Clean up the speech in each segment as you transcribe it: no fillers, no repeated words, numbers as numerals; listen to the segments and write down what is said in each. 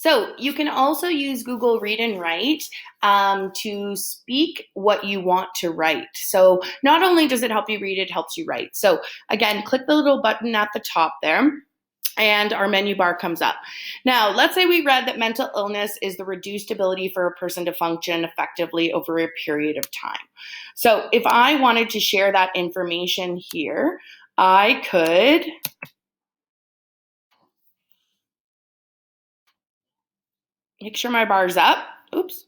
So you can also use Google Read and Write to speak what you want to write. So not only does it help you read, it helps you write. So again, click the little button at the top there and our menu bar comes up. Now, let's say we read that mental illness is the reduced ability for a person to function effectively over a period of time. So if I wanted to share that information here, I could make sure my bar's up. Oops.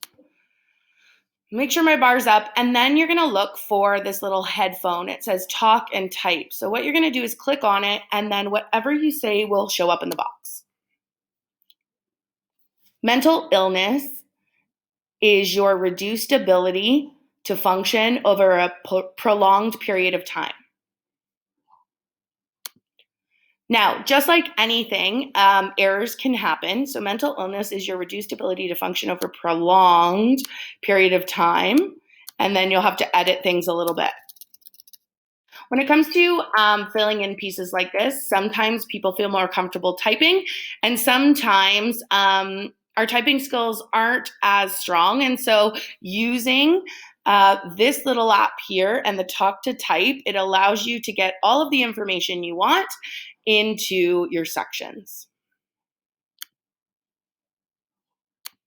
Make sure my bar's up, and then you're gonna look for this little headphone. It says talk and type. So what you're gonna do is click on it, and then whatever you say will show up in the box. Mental illness is your reduced ability to function over a prolonged period of time. Now, just like anything, errors can happen. So mental illness is your reduced ability to function over a prolonged period of time, and then you'll have to edit things a little bit. When it comes to filling in pieces like this, sometimes people feel more comfortable typing, and sometimes our typing skills aren't as strong. And so using this little app here and the talk to type, it allows you to get all of the information you want into your sections.